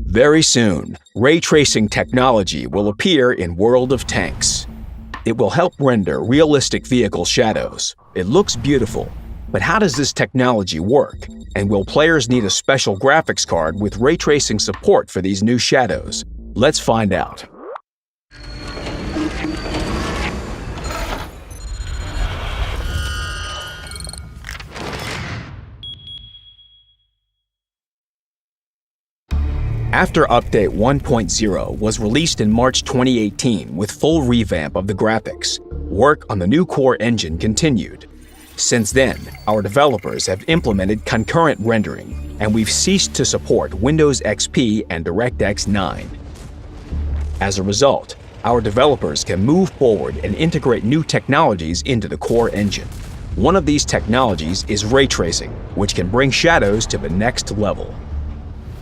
Very soon, ray tracing technology will appear in World of Tanks. It will help render realistic vehicle shadows. It looks beautiful, but how does this technology work? And will players need a special graphics card with ray tracing support for these new shadows? Let's find out. After Update 1.0 was released in March 2018 with full revamp of the graphics, work on the new core engine continued. Since then, our developers have implemented concurrent rendering, and we've ceased to support Windows XP and DirectX 9. As a result, our developers can move forward and integrate new technologies into the core engine. One of these technologies is ray tracing, which can bring shadows to the next level.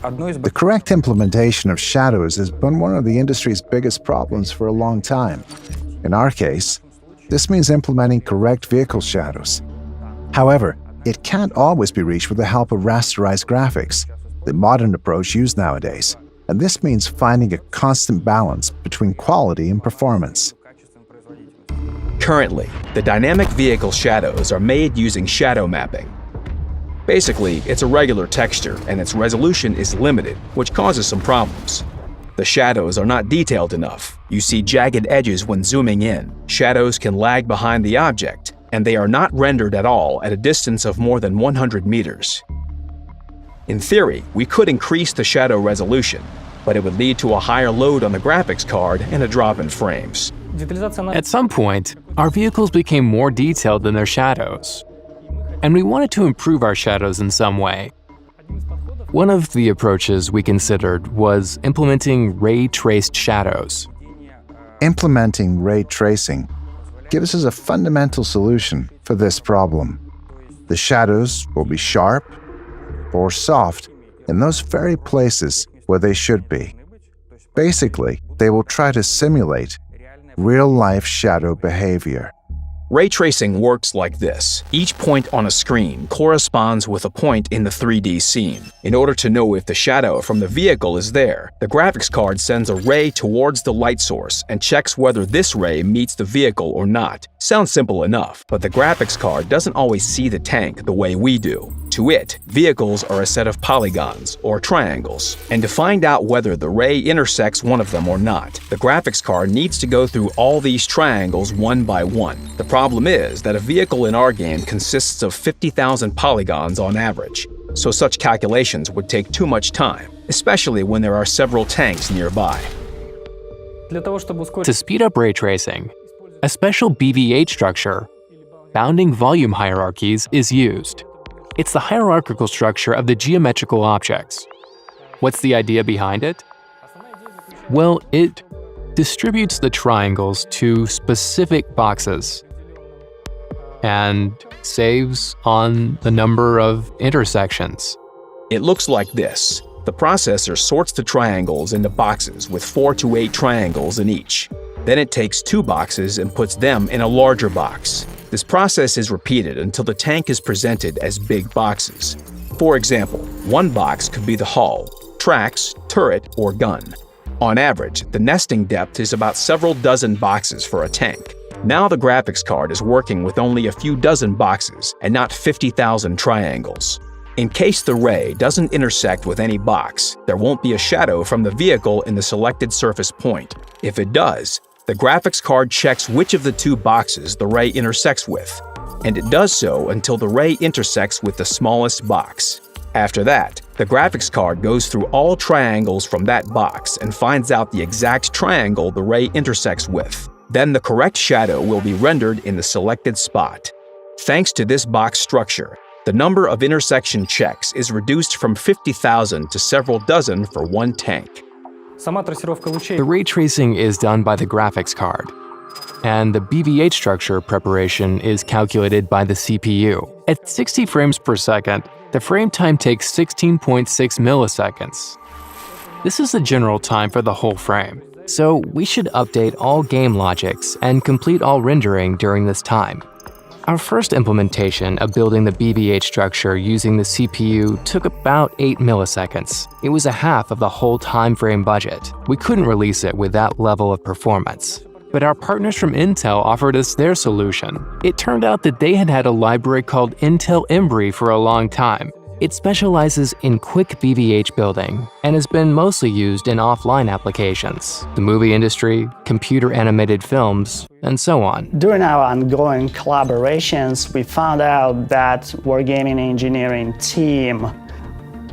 The correct implementation of shadows has been one of the industry's biggest problems for a long time. In our case, this means implementing correct vehicle shadows. However, it can't always be reached with the help of rasterized graphics, the modern approach used nowadays, and this means finding a constant balance between quality and performance. Currently, the dynamic vehicle shadows are made using shadow mapping. Basically, it's a regular texture and its resolution is limited, which causes some problems. The shadows are not detailed enough. You see jagged edges when zooming in. Shadows can lag behind the object, and they are not rendered at all at a distance of more than 100 meters. In theory, we could increase the shadow resolution, but it would lead to a higher load on the graphics card and a drop in frames. At some point, our vehicles became more detailed than their shadows, and we wanted to improve our shadows in some way. One of the approaches we considered was implementing ray-traced shadows. Implementing ray tracing gives us a fundamental solution for this problem. The shadows will be sharp or soft in those very places where they should be. Basically, they will try to simulate real-life shadow behavior. Ray tracing works like this. Each point on a screen corresponds with a point in the 3D scene. In order to know if the shadow from the vehicle is there, the graphics card sends a ray towards the light source and checks whether this ray meets the vehicle or not. Sounds simple enough, but the graphics card doesn't always see the tank the way we do. To it, vehicles are a set of polygons, or triangles, and to find out whether the ray intersects one of them or not, the graphics card needs to go through all these triangles one by one. The problem is that a vehicle in our game consists of 50,000 polygons on average, so such calculations would take too much time, especially when there are several tanks nearby. To speed up ray tracing, a special BVH structure, bounding volume hierarchies, is used. It's the hierarchical structure of the geometrical objects. What's the idea behind it? Well, it distributes the triangles to specific boxes and saves on the number of intersections. It looks like this. The processor sorts the triangles into boxes with 4 to 8 triangles in each. Then it takes 2 boxes and puts them in a larger box. This process is repeated until the tank is presented as big boxes. For example, one box could be the hull, tracks, turret, or gun. On average, the nesting depth is about several dozen boxes for a tank. Now the graphics card is working with only a few dozen boxes and not 50,000 triangles. In case the ray doesn't intersect with any box, there won't be a shadow from the vehicle in the selected surface point. If it does, the graphics card checks which of the 2 boxes the ray intersects with, and it does so until the ray intersects with the smallest box. After that, the graphics card goes through all triangles from that box and finds out the exact triangle the ray intersects with. Then the correct shadow will be rendered in the selected spot. Thanks to this box structure, the number of intersection checks is reduced from 50,000 to several dozen for one tank. The ray tracing is done by the graphics card, and the BVH structure preparation is calculated by the CPU. At 60 frames per second, the frame time takes 16.6 milliseconds. This is the general time for the whole frame, so we should update all game logics and complete all rendering during this time. Our first implementation of building the BB-8 structure using the CPU took about 8 milliseconds. It was a half of the whole time frame budget. We couldn't release it with that level of performance. But our partners from Intel offered us their solution. It turned out that they had had a library called Intel Embry for a long time. It specializes in quick BVH building and has been mostly used in offline applications, the movie industry, computer-animated films, and so on. During our ongoing collaborations, we found out that wargaming engineering team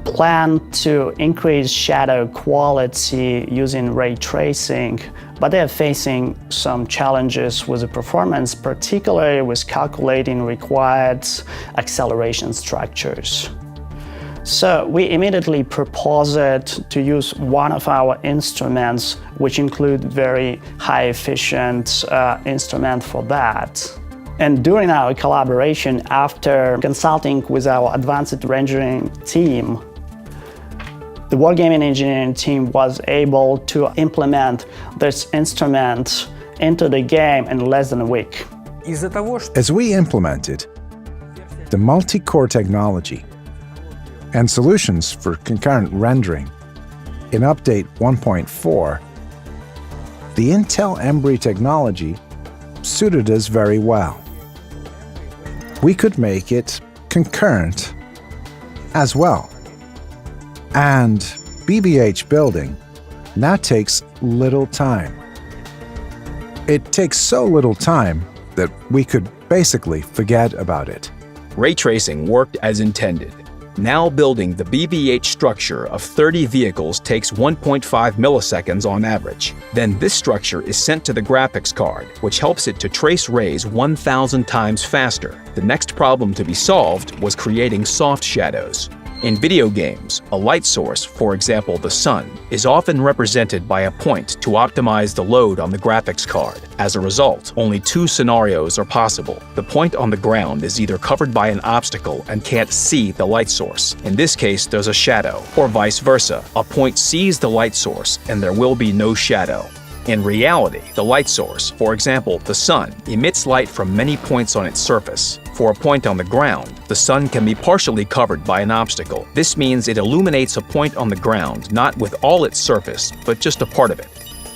planned to increase shadow quality using ray tracing, but they're facing some challenges with the performance, particularly with calculating required acceleration structures. So we immediately proposed to use one of our instruments, which include very high efficient instrument for that. And during our collaboration, after consulting with our advanced rendering team, the wargaming engineering team was able to implement this instrument into the game in less than a week. As we implemented the multi-core technology and solutions for concurrent rendering in Update 1.4, the Intel Embry technology suited us very well. We could make it concurrent as well. And BBH building now takes little time. It takes so little time that we could basically forget about it. Ray tracing worked as intended. Now building the BB-8 structure of 30 vehicles takes 1.5 milliseconds on average. Then this structure is sent to the graphics card, which helps it to trace rays 1,000 times faster. The next problem to be solved was creating soft shadows. In video games, a light source, for example the sun, is often represented by a point to optimize the load on the graphics card. As a result, only two scenarios are possible. The point on the ground is either covered by an obstacle and can't see the light source. In this case, there's a shadow, or vice versa. A point sees the light source and there will be no shadow. In reality, the light source, for example the sun, emits light from many points on its surface. For a point on the ground, the sun can be partially covered by an obstacle. This means it illuminates a point on the ground not with all its surface, but just a part of it.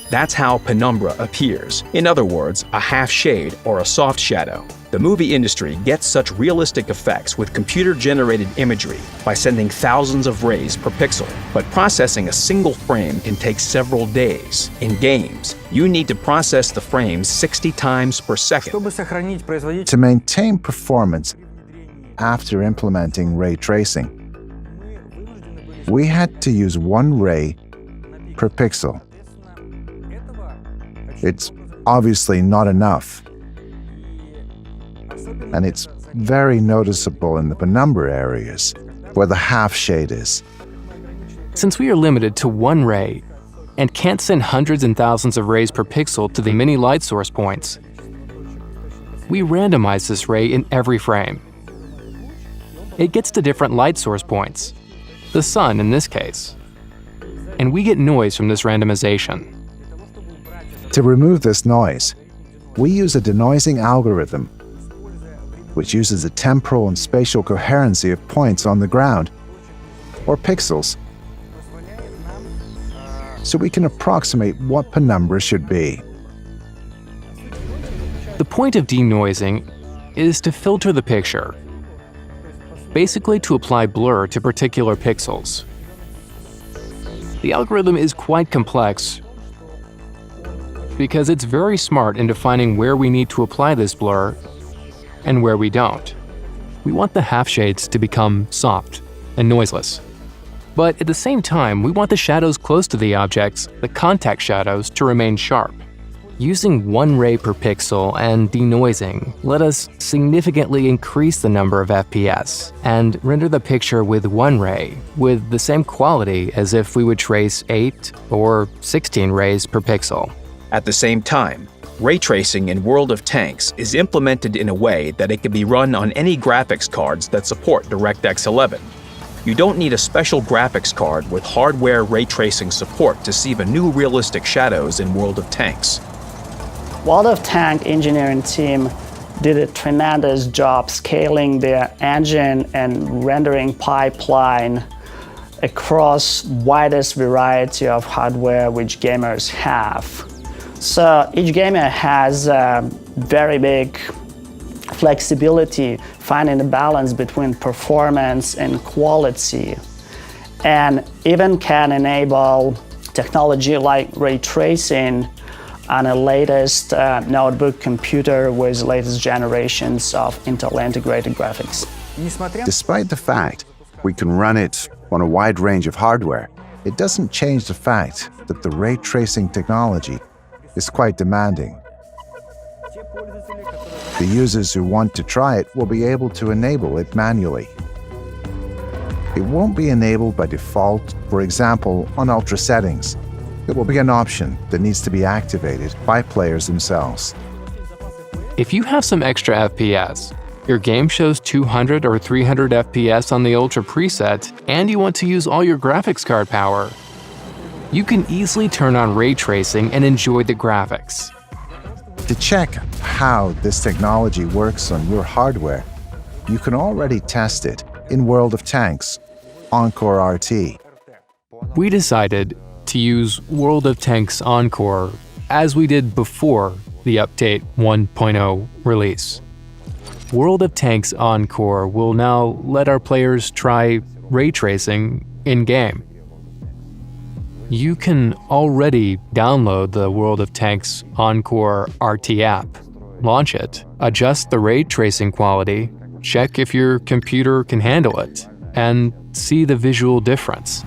That's how penumbra appears. In other words, a half shade or a soft shadow. The movie industry gets such realistic effects with computer-generated imagery by sending thousands of rays per pixel. But processing a single frame can take several days. In games, you need to process the frames 60 times per second. To maintain performance after implementing ray tracing, we had to use one ray per pixel. It's obviously not enough, and it's very noticeable in the penumbra areas where the half shade is. Since we are limited to one ray and can't send hundreds and thousands of rays per pixel to the many light source points, we randomize this ray in every frame. It gets to different light source points, the sun in this case, and we get noise from this randomization. To remove this noise, we use a denoising algorithm, which uses the temporal and spatial coherency of points on the ground, or pixels, so we can approximate what penumbra should be. The point of denoising is to filter the picture, basically to apply blur to particular pixels. The algorithm is quite complex because it's very smart in defining where we need to apply this blur and where we don't. We want the half shades to become soft and noiseless. But at the same time, we want the shadows close to the objects, the contact shadows, to remain sharp. Using one ray per pixel and denoising let us significantly increase the number of FPS and render the picture with one ray with the same quality as if we would trace 8 or 16 rays per pixel. At the same time, ray tracing in World of Tanks is implemented in a way that it can be run on any graphics cards that support DirectX 11. You don't need a special graphics card with hardware ray tracing support to see the new realistic shadows in World of Tanks. World of Tank engineering team did a tremendous job scaling their engine and rendering pipeline across widest variety of hardware which gamers have. So each gamer has a very big flexibility, finding a balance between performance and quality, and even can enable technology like ray tracing on a latest notebook computer with latest generations of Intel integrated graphics. Despite the fact we can run it on a wide range of hardware, it doesn't change the fact that the ray tracing technology is quite demanding. The users who want to try it will be able to enable it manually. It won't be enabled by default, for example, on ultra settings. It will be an option that needs to be activated by players themselves. If you have some extra FPS, your game shows 200 or 300 FPS on the Ultra preset, and you want to use all your graphics card power, you can easily turn on ray tracing and enjoy the graphics. To check how this technology works on your hardware, you can already test it in World of Tanks Encore RT. We decided to use World of Tanks Encore as we did before the Update 1.0 release. World of Tanks Encore will now let our players try ray tracing in-game. You can already download the World of Tanks Encore RT app, launch it, adjust the ray tracing quality, check if your computer can handle it, and see the visual difference.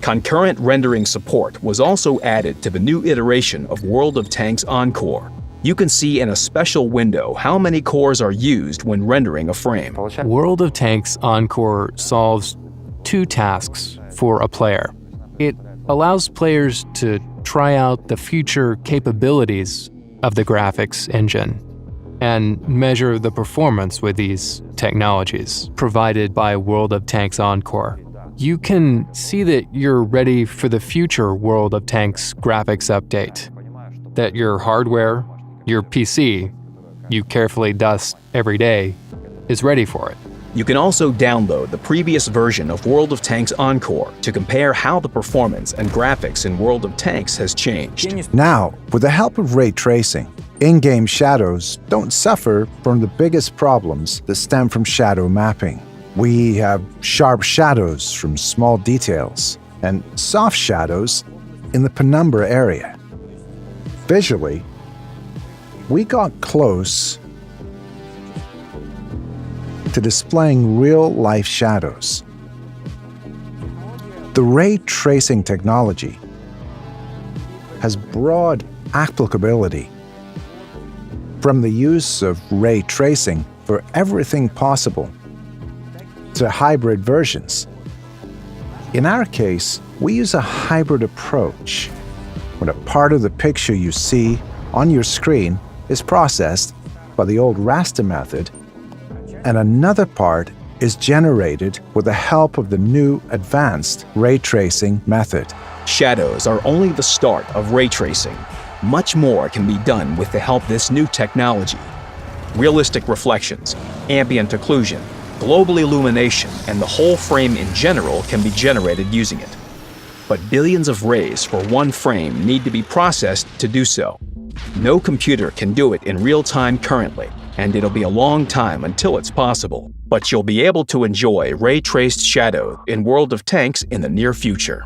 Concurrent rendering support was also added to the new iteration of World of Tanks Encore. You can see in a special window how many cores are used when rendering a frame. World of Tanks Encore solves two tasks for a player. It allows players to try out the future capabilities of the graphics engine and measure the performance with these technologies provided by World of Tanks Encore. You can see that you're ready for the future World of Tanks graphics update, that your hardware, your PC, you carefully dust every day, is ready for it. You can also download the previous version of World of Tanks Encore to compare how the performance and graphics in World of Tanks has changed. Now, with the help of ray tracing, in-game shadows don't suffer from the biggest problems that stem from shadow mapping. We have sharp shadows from small details and soft shadows in the penumbra area. Visually, we got close to displaying real-life shadows. The ray tracing technology has broad applicability, from the use of ray tracing for everything possible to hybrid versions. In our case, we use a hybrid approach, when a part of the picture you see on your screen is processed by the old raster method, and another part is generated with the help of the new advanced ray tracing method. Shadows are only the start of ray tracing. Much more can be done with the help of this new technology. Realistic reflections, ambient occlusion, global illumination, and the whole frame in general can be generated using it. But billions of rays for one frame need to be processed to do so. No computer can do it in real time currently, and it'll be a long time until it's possible. But you'll be able to enjoy ray-traced shadow in World of Tanks in the near future.